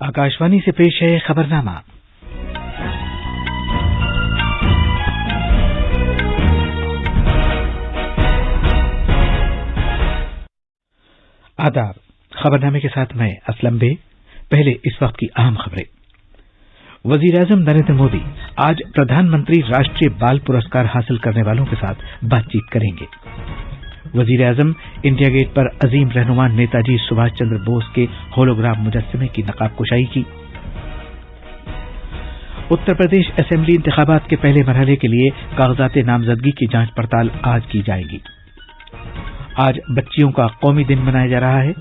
आकाशवाणी से पेश है खबरनामा। आदाब। खबरनामे के साथ मैं असलम बे। पहले इस वक्त की अहम खबरें। वजीर-ए-आजम नरेंद्र मोदी आज प्रधानमंत्री राष्ट्रीय बाल पुरस्कार हासिल करने वालों के साथ बातचीत करेंगे। वजीर-ए-आजम इंडिया गेट पर अजीम रहनुमा नेताजी सुभाष चंद्र बोस के होलोग्राम मुजस्समे की नकाबकुशाई की। उत्तर प्रदेश असेंबली इंतखाबात के पहले मरहले के लिए कागजात नामजदगी की जांच पड़ताल आज की जाएगी। आज बच्चियों का कौमी दिन मनाया जा रहा है।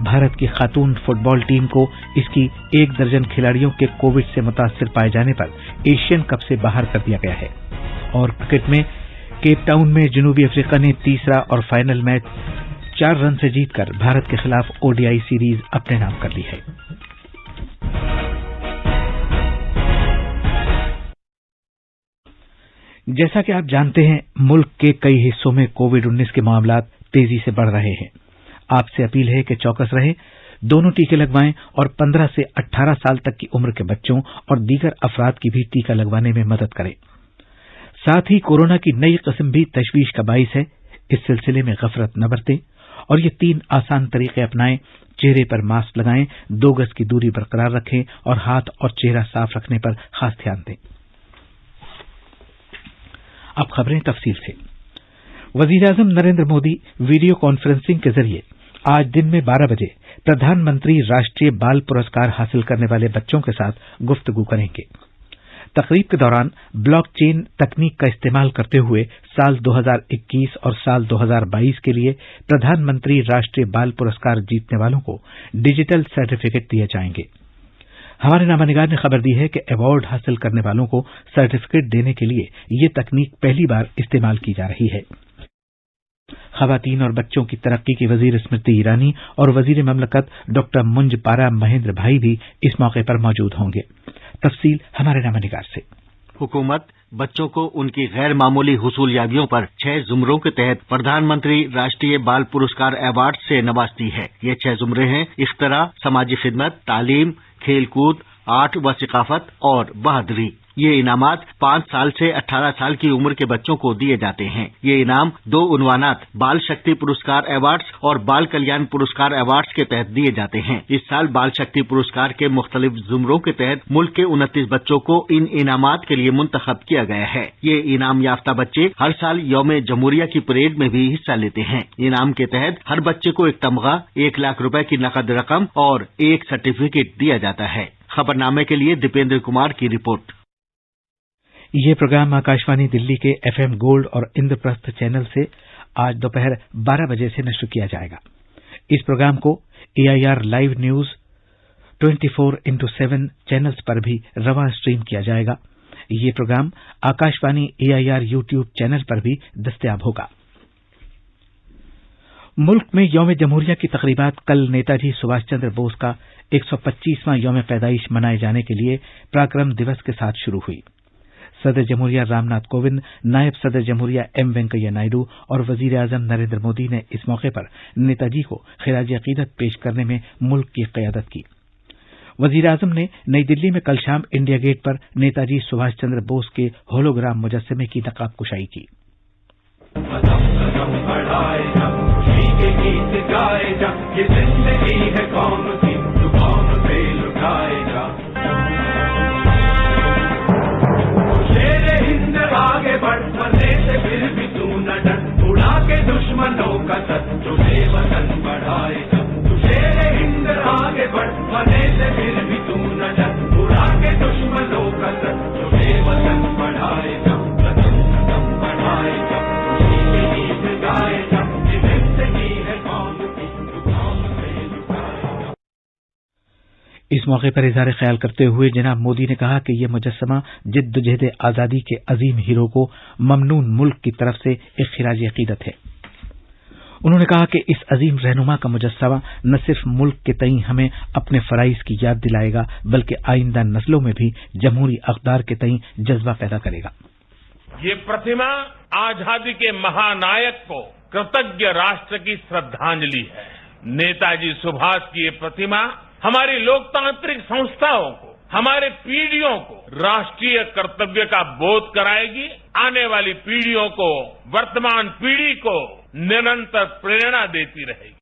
भारत की खातून फुटबॉल टीम को इसकी 1 दर्जन खिलाड़ियों के कोविड से मुतासिर पाए जाने पर एशियन कप से बाहर कर दिया गया है। और क्रिकेट में केप टाउन में जनूबी अफ्रीका ने तीसरा और फाइनल मैच 4 रन से जीतकर भारत के खिलाफ ओडीआई सीरीज अपने नाम कर ली है। जैसा कि आप जानते हैं, मुल्क के कई हिस्सों में कोविड-19 के मामलात तेजी से बढ़ रहे हैं। आपसे अपील है कि चौकस रहें, दोनों टीके लगवाएं और 15 से 18 साल तक की उम्र के बच्चों और दीगर अफराद की भी टीका लगवाने में मदद करें। साथ ही कोरोना की नई किस्म भी तशवीश का बाइस है। इस सिलसिले में गफलत न बरतें और ये 3 आसान तरीके अपनाएं। चेहरे पर मास्क लगाएं, 2 गज की दूरी बरकरार रखें और हाथ और चेहरा साफ रखने पर खास ध्यान दें। अब खबरें तफसील से। वजीर-ए-आजम नरेंद्र मोदी वीडियो कॉन्फ्रेंसिंग के जरिए आज दिन में 12 बजे प्रधानमंत्री राष्ट्रीय बाल पुरस्कार हासिल करने वाले बच्चों के साथ गुफ्तगू करेंगे। तकरीब के दौरान ब्लॉकचेन तकनीक का इस्तेमाल करते हुए साल 2021 और साल 2022 के लिए प्रधानमंत्री राष्ट्रीय बाल पुरस्कार जीतने वालों को डिजिटल सर्टिफिकेट दिए जाएंगे। हमारे नामानिगार ने खबर दी है कि अवार्ड हासिल करने वालों को सर्टिफिकेट देने के लिए ये तकनीक पहली बार इस्तेमाल की जा रही है। खवातीन और बच्चों की तरक्की की वजीर स्मृति ईरानी और वजीर ममलकत डॉक्टर मुंजपारा महेंद्र भाई भी इस मौके पर मौजूद होंगे। तफसील हमारे नामानिगार से। हुकूमत बच्चों को उनकी गैर मामूली हुसूलियाबियों पर 6 जुमरों के तहत प्रधानमंत्री राष्ट्रीय बाल पुरस्कार अवार्ड से नवाजती है। ये 6 जुमरे हैं: इख्तरा, समाजी खिदमत, तालीम, खेल कूद, आर्ट व सिकाफत और बहादुरी। ये इनामात 5 साल से 18 साल की उम्र के बच्चों को दिए जाते हैं। ये इनाम 2 उन्वानात बाल शक्ति पुरस्कार अवार्ड्स और बाल कल्याण पुरस्कार अवार्ड्स के तहत दिए जाते हैं। इस साल बाल शक्ति पुरस्कार के मुख्तलिफ जुमरों के तहत मुल्क के 29 बच्चों को इन इनामात के लिए मुंतखब किया गया है। ये इनाम याफ्ता बच्चे हर साल यौम जमहूरिया की परेड में भी हिस्सा लेते हैं। इनाम के तहत हर बच्चे को एक तमगा, 1 लाख रुपए की नकद रकम और एक सर्टिफिकेट दिया जाता है। खबरनामे के लिए दीपेंद्र कुमार की रिपोर्ट। ये प्रोग्राम आकाशवाणी दिल्ली के FM गोल्ड और इंद्रप्रस्थ चैनल से आज दोपहर 12 बजे से नश्र किया जाएगा। इस प्रोग्राम को AIR live news 24x7 channels पर भी रवा स्ट्रीम किया जाएगा। ये programme Akashvani AIR YouTube channel पर भी दस्तयाब होगा। मुल्क में यौम जमहूरिया की तकरीबात कल नेताजी सुभाष चंद्र बोस का 125वां यौम पैदाइश मनाए जाने के लिए पराक्रम दिवस के साथ शुरू हुई। सदर जमहूरिया रामनाथ कोविंद, नायब सदर जमहूरिया M वेंकैया नायडू और वजीर-ए-आजम नरेंद्र मोदी ने इस मौके पर नेताजी को खिराज अकीदत पेश करने में मुल्क की क़यादत की। वजीर-ए-आजम ने नई दिल्ली में कल शाम इंडिया गेट पर नेताजी सुभाष चंद्र बोस के होलोग्राम मुजस्समे की नकाबकुशाई की। आगे बढ़ मरने से फिर भी तू न डर, उड़ा के दुश्मनों का सर, तुझे वतन बढ़ाएगा। तू शेरे हिंद आगे बढ़ मरने से फिर भी तू न डर, उड़ा के दुश्मनों का सर, तुझे वतन बढ़ाएगा। वतन कदम बढ़ाएगा, खुशी के गीत गाएगा, ये जिंदगी है कौन की, तू कौन से लुटाएगा। इस मौके पर इज़हार ख्याल करते हुए जनाब मोदी ने कहा कि यह मुजस्समा जिद्दोजहद आज़ादी के अजीम हीरो को ममनून मुल्क की तरफ से एक खिराज अकीदत है। उन्होंने कहा कि इस अजीम रहनुमा का मुजस्समा न सिर्फ मुल्क के तई हमें अपने फराइज की याद दिलाएगा, बल्कि आइंदा नस्लों में भी जमहूरी अक़दार के तई जज्बा पैदा करेगा। ये प्रतिमा आजादी के महानायक को कृतज्ञ राष्ट्र की श्रद्धांजलि है। नेताजी सुभाष की ये प्रतिमा हमारी लोकतांत्रिक संस्थाओं को, हमारे पीढ़ियों को राष्ट्रीय कर्तव्य का बोध कराएगी, आने वाली पीढ़ियों को, वर्तमान पीढ़ी को निरंतर प्रेरणा देती रहेगी।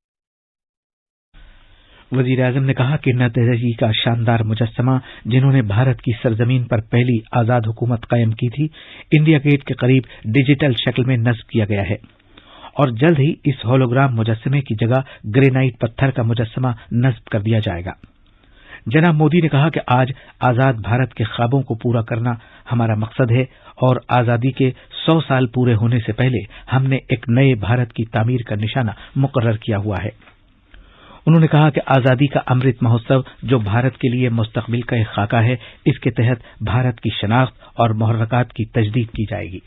वजीर आजम ने कहा कि नेताजी का शानदार मुजस्समा, जिन्होंने भारत की सरजमीन पर पहली आजाद हुकूमत कायम की थी, इंडिया गेट के करीब डिजिटल शक्ल में नस्ब किया गया है और जल्द ही इस होलोग्राम मुजस्समे की जगह ग्रेनाइट पत्थर का मुजस्समा नस्ब कर दिया जाएगा। जनाब मोदी ने कहा कि आज आजाद भारत के ख्वाबों को पूरा करना हमारा मकसद है और आजादी के 100 साल पूरे होने से पहले हमने एक नए भारत की तामीर का निशाना मुकर्रर किया हुआ है। उन्होंने कहा कि आजादी का अमृत महोत्सव, जो भारत के लिए मुस्तकबिल का एक खाका है, इसके तहत भारत की शनाख्त और मुहर्रकात की तजदीद की जाएगी।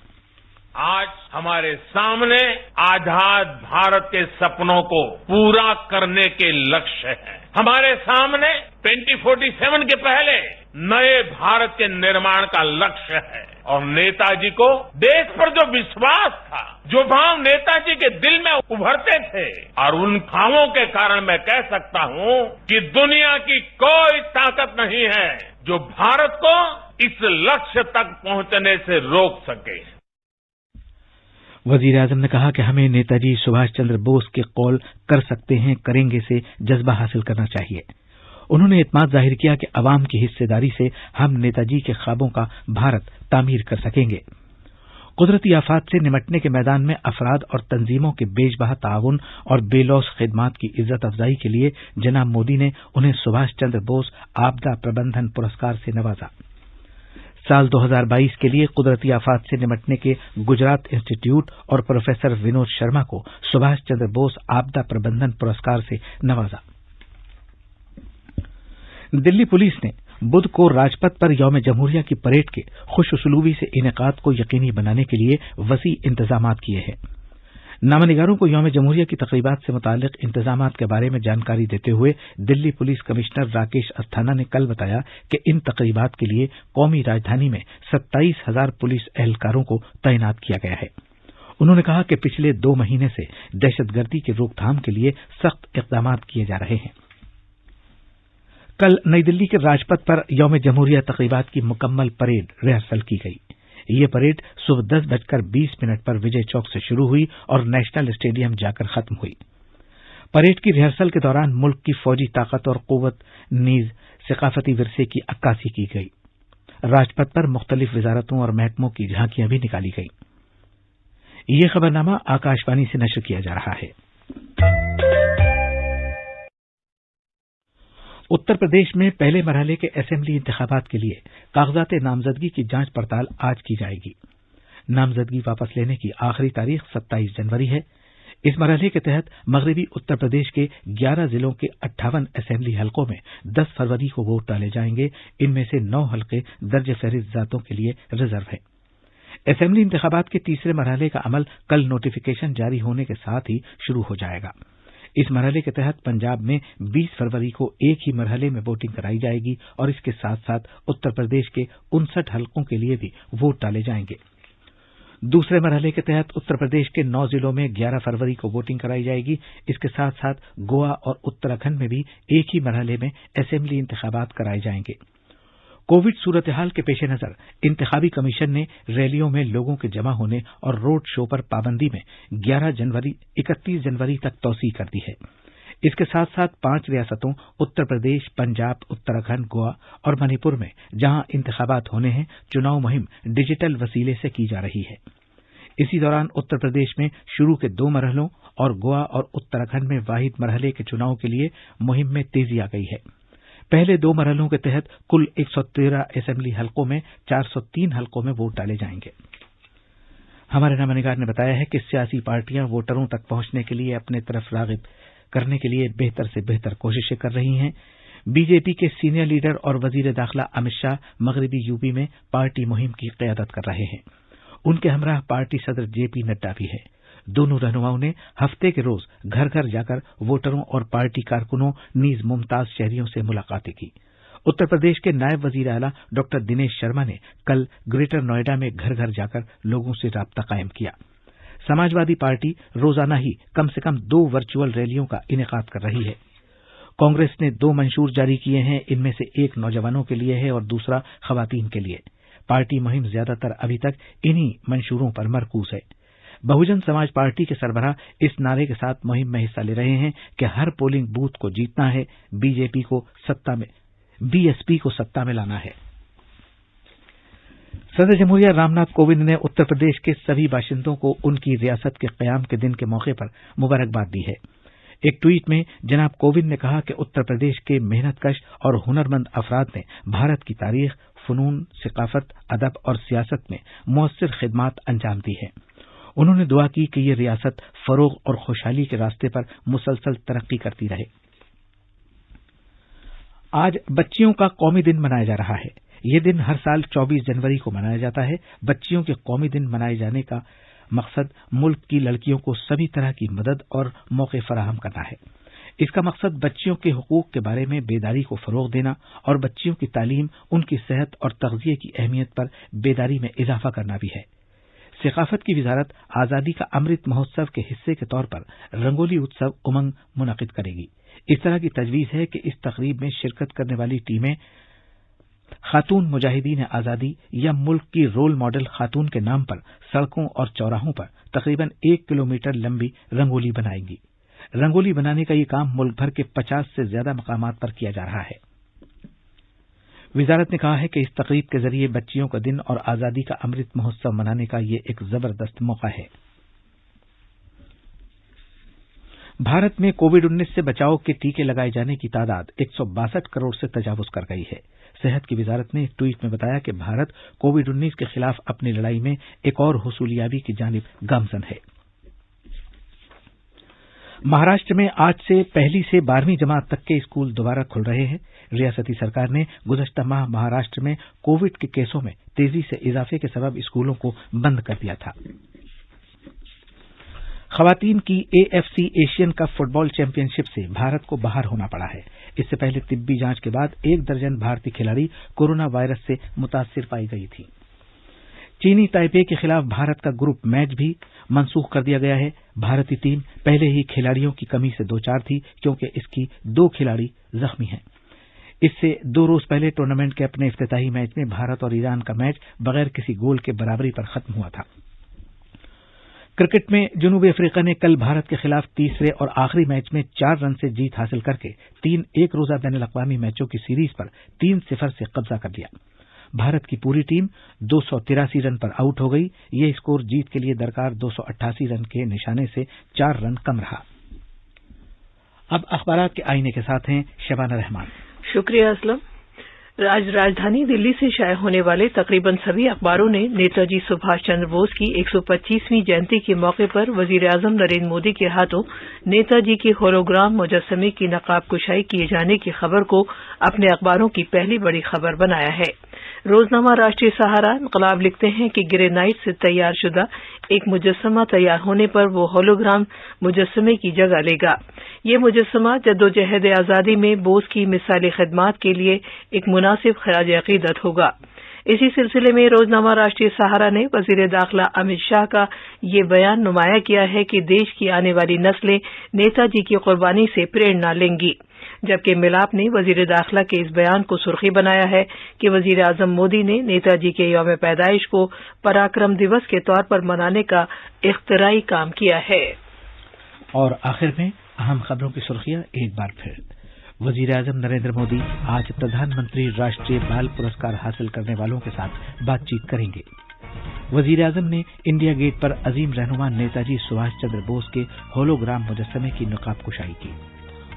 आज हमारे सामने आजाद भारत के सपनों को पूरा करने के लक्ष्य हैं। हमारे सामने 2047 के पहले नए भारत के निर्माण का लक्ष्य है और नेताजी को देश पर जो विश्वास था, जो भाव नेताजी के दिल में उभरते थे, और उन भावों के कारण मैं कह सकता हूं कि दुनिया की कोई ताकत नहीं है जो भारत को इस लक्ष्य तक पहुंचने से रोक सके। वजीर आजम ने कहा कि हमें नेताजी सुभाष चंद्र बोस के कौल कर सकते हैं, करेंगे से जज्बा हासिल करना चाहिए। उन्होंने इत्मीनान जाहिर किया कि अवाम की हिस्सेदारी से हम नेताजी के ख्वाबों का भारत तामीर कर सकेंगे। कुदरती आफात से निमटने के मैदान में अफराद और तंजीमों के बेजबहा ताउन और बेलौस खिदमात की इज्जत अफजाई के लिए जनाब मोदी ने उन्हें सुभाष चंद्र बोस आपदा प्रबंधन पुरस्कार से नवाजा। साल 2022 के लिए कुदरती आफात से निमटने के गुजरात इंस्टीट्यूट और प्रोफेसर विनोद शर्मा को सुभाष चंद्र बोस आपदा प्रबंधन पुरस्कार से नवाजा। दिल्ली पुलिस ने बुध को राजपथ पर यौम जमहूरिया की परेड के खुशउसलूबी से इनेकाद को यकीनी बनाने के लिए वसी इंतजामात किए हैं। नामनिगारों को यौम जमहूरिया की तकरीबात से मुतालिक इंतजामात के बारे में जानकारी देते हुए दिल्ली पुलिस कमिश्नर राकेश अस्थाना ने कल बताया कि इन तकरीबात के लिए कौमी राजधानी में 27,000 पुलिस एहलकारों को तैनात किया गया है। उन्होंने कहा कि पिछले 2 महीने से दहशतगर्दी की रोकथाम के लिए सख्त इक़दाम किए जा रहे हैं। कल नई दिल्ली के राजपथ पर यौम जमहूरिया तकरीबात की मुकम्मल परेड रिहर्सल की गई। ये परेड सुबह 10:20 पर विजय चौक से शुरू हुई और नेशनल स्टेडियम जाकर खत्म हुई। परेड की रिहर्सल के दौरान मुल्क की फौजी ताकत और कुव्वत नीज सकाफती विरसे की अक्कासी की गई। राजपथ पर मुख्तलिफ वजारतों और महकमों की झांकियां भी निकाली गई। ये खबरनामा आकाशवाणी से नशर किया जा रहा है। उत्तर प्रदेश में पहले मरहले के असेंबली इंतखाबात के लिए कागजात नामजदगी की जांच पड़ताल आज की जाएगी। नामजदगी वापस लेने की आखिरी तारीख 27 जनवरी है। इस मरहले के तहत मगरबी उत्तर प्रदेश के 11 जिलों के 58 असेंबली हलकों में 10 फरवरी को वोट डाले जाएंगे। इनमें से 9 हलके दर्ज फहरिस्त जातों के लिए रिजर्व हैं। असेंबली इंतखाबात के तीसरे मरहले का अमल कल नोटिफिकेशन जारी होने के साथ ही शुरू हो जाएगा। इस मरहले के तहत पंजाब में 20 फरवरी को एक ही मरहले में वोटिंग कराई जाएगी और इसके साथ साथ उत्तर प्रदेश के 59 हलकों के लिए भी वोट डाले जाएंगे। दूसरे मरहले के तहत उत्तर प्रदेश के 9 जिलों में 11 फरवरी को वोटिंग कराई जाएगी। इसके साथ साथ गोवा और उत्तराखंड में भी एक ही मरहले में असेंबली इंतखाबात कराए जाएंगे। कोविड सूरत हाल के पेश नजर इंतखाबी कमीशन ने रैलियों में लोगों के जमा होने और रोड शो पर पाबंदी में 31 जनवरी तक तौसी कर दी है। इसके साथ साथ 5 रियासतों उत्तर प्रदेश, पंजाब, उत्तराखंड, गोवा और मणिपुर में जहां इंतखाबात होने हैं, चुनाव मुहिम डिजिटल वसीले से की जा रही है। इसी दौरान उत्तर प्रदेश में शुरू के 2 मरहलों और गोवा और उत्तराखंड में वाहिद मरहले के चुनाव के लिए मुहिम में तेजी आ गई है। पहले 2 मरहलों के तहत कुल 113 असेंबली हलकों में 403 हलकों में वोट डाले जाएंगे। हमारे नामनिगार ने बताया है कि सियासी पार्टियां वोटरों तक पहुंचने के लिए अपने तरफ राग़िब करने के लिए बेहतर से बेहतर कोशिशें कर रही हैं। बीजेपी के सीनियर लीडर और वजीर दाखिला अमित शाह मगरबी यूपी में पार्टी मुहिम की क़यादत कर रहे हैं। उनके हमराह पार्टी सदर जेपी नड्डा भी है। दोनों रहनुमाओं ने हफ्ते के रोज घर घर जाकर वोटरों और पार्टी कारकुनों नीज मुमताज शहरियों से मुलाकातें की। उत्तर प्रदेश के नायब वजीर आला डॉक्टर दिनेश शर्मा ने कल ग्रेटर नोएडा में घर घर जाकर लोगों से राब्ता कायम किया। समाजवादी पार्टी रोजाना ही कम से कम 2 वर्चुअल रैलियों का इनेकाद कर रही है। कांग्रेस ने 2 मंशूर जारी किए हैं, इनमें से एक नौजवानों के लिए है और दूसरा खवातीन के लिए। पार्टी मुहिम ज्यादातर अभी तक इन्हीं मंशूरों पर मरकूज है। बहुजन समाज पार्टी के सरबराह इस नारे के साथ मुहिम में हिस्सा ले रहे हैं कि हर पोलिंग बूथ को जीतना है, बीएसपी को सत्ता में लाना है। सदर जमहूरिया रामनाथ कोविंद ने उत्तर प्रदेश के सभी बाशिंदों को उनकी रियासत के क़याम के दिन के मौके पर मुबारकबाद दी है। एक ट्वीट में जनाब कोविंद ने कहा कि उत्तर प्रदेश के मेहनतकश और हुनरमंद अफराद ने भारत की तारीख, फनून, सकाफत, अदब और सियासत में मुअस्सिर खिदमात अंजाम दी है। उन्होंने दुआ की कि ये रियासत फरोग और खुशहाली के रास्ते पर मुसलसल तरक्की करती रहे। आज बच्चियों का कौमी दिन मनाया जा रहा है। ये दिन हर साल 24 जनवरी को मनाया जाता है। बच्चियों के कौमी दिन मनाए जाने का मकसद मुल्क की लड़कियों को सभी तरह की मदद और मौके फराहम करना है। इसका मकसद बच्चियों के हुकूक के बारे में बेदारी को फरोग देना और बच्चियों की तालीम, उनकी सेहत और तग़ज़िये की अहमियत पर बेदारी में इजाफा करना भी है। सकाफत की वजारत आज़ादी का अमृत महोत्सव के हिस्से के तौर पर रंगोली उत्सव उमंग मुनक़िद करेगी। इस तरह की तजवीज़ है कि इस तकरीब में शिरकत करने वाली टीमें खातून मुजाहिदीन आज़ादी या मुल्क की रोल मॉडल खातून के नाम पर सड़कों और चौराहों पर तकरीबन 1 किलोमीटर लंबी रंगोली बनाएंगी। रंगोली बनाने का ये काम मुल्क भर के 50 से ज्यादा मकामात पर किया जा रहा है। वजारत ने कहा है कि इस तकरीब के जरिए बच्चियों का दिन और आज़ादी का अमृत महोत्सव मनाने का ये एक जबरदस्त मौका है। भारत में कोविड-19 से बचाव के टीके लगाए जाने की तादाद 162 करोड़ से तजावुज कर गई है। सेहत की वजारत ने एक ट्वीट में बताया कि भारत कोविड-19 के खिलाफ अपनी लड़ाई में एक और हुसूलियाबी की जानिब गामजन है। महाराष्ट्र में आज से 1ली से 12वीं जमात तक के स्कूल दोबारा खुल रहे हैं। रियासती सरकार ने गुज़श्ता माह महाराष्ट्र में कोविड के केसों में तेजी से इजाफे के सबब स्कूलों को बंद कर दिया था। खवातीन की AFC Asian cup football championship से भारत को बाहर होना पड़ा है। इससे पहले तिब्बी जांच के बाद 1 दर्जन भारतीय खिलाड़ी कोरोना वायरस से मुतासिर पाई गई थी। चीनी ताइपे के खिलाफ भारत का ग्रुप मैच भी मनसूख कर दिया गया है। भारतीय टीम पहले ही खिलाड़ियों की कमी से 2-4 थी क्योंकि इसकी 2 खिलाड़ी जख्मी हैं। इससे 2 रोज पहले टूर्नामेंट के अपने इफ्तिताही मैच में भारत और ईरान का मैच बगैर किसी गोल के बराबरी पर खत्म हुआ था। क्रिकेट में जनूबी अफ्रीका ने कल भारत के खिलाफ तीसरे और आखिरी मैच में 4 रन से जीत हासिल करके 3 एक रोजा बैनुल-अक़वामी मैचों की सीरीज पर 3-0 से कब्जा कर लिया। भारत की पूरी टीम 283 रन पर आउट हो गई। यह स्कोर जीत के लिए दरकार 288 रन के निशाने से 4 रन कम रहा। अब अखबारात के आईने के साथ हैं शबाना रहमान। शुक्रिया असलम। आज राजधानी दिल्ली से शाये होने वाले तकरीबन सभी अखबारों ने नेताजी सुभाष चंद्र बोस की 125वीं जयंती के मौके पर वजीर आजम नरेंद्र मोदी के हाथों नेताजी के होलोग्राम मुजस्समे की नकाब कुशाई किए जाने की खबर को अपने अखबारों की पहली बड़ी खबर बनाया है। रोजनामा राष्ट्रीय सहारा इनकलाब लिखते हैं कि ग्रेनाइट से तैयार शुदा एक मुजस्समा तैयार होने पर वो होलोग्राम मुजस्समे की जगह लेगा। ये मुजस्समा जद्दोजहद आज़ादी में बोस की मिसाली खिदमात के लिए एक मुनासिब खराज अकीदत होगा। इसी सिलसिले में रोजनामा राष्ट्रीय सहारा ने वजीर दाखिला अमित शाह का ये बयान नुमाया किया है कि देश की आने वाली नस्लें नेताजी की कुर्बानी से प्रेरणा लेंगी, जबकि मिलाप ने वजीर दाखिला के इस बयान को सुर्खी बनाया है कि वजीर आजम मोदी ने नेताजी के यौम पैदाइश को पराक्रम दिवस के तौर पर मनाने का इख्तिराई काम किया है। और आखिर में अहम खबरों की सुर्खियां एक बार फिर। वजीर आजम नरेंद्र मोदी आज प्रधानमंत्री राष्ट्रीय बाल पुरस्कार हासिल करने वालों के साथ बातचीत करेंगे। वजीर आजम ने इंडिया गेट पर अजीम रहनुमा नेताजी सुभाष चंद्र बोस के होलोग्राम मुजस्समे की नकाब कुशाई की।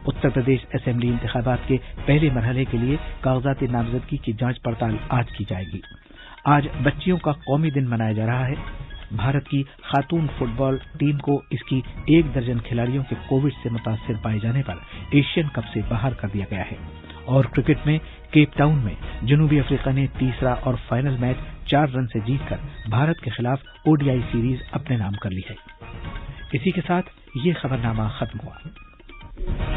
उत्तर प्रदेश असेंबली इंतखाबात के पहले मरहले के लिए कागजात नामजदगी की जांच पड़ताल आज की जाएगी। आज बच्चियों का कौमी दिन मनाया जा रहा है। भारत की खातून फुटबॉल टीम को इसकी 1 दर्जन खिलाड़ियों के कोविड से मुतासिर पाए जाने पर एशियन कप से बाहर कर दिया गया है। और क्रिकेट में केप टाउन में जनूबी अफ्रीका ने तीसरा और फाइनल मैच 4 रन से जीतकर भारत के खिलाफ ओडीआई सीरीज अपने नाम कर ली है। इसी के साथ ये खबरनामा खत्म हुआ।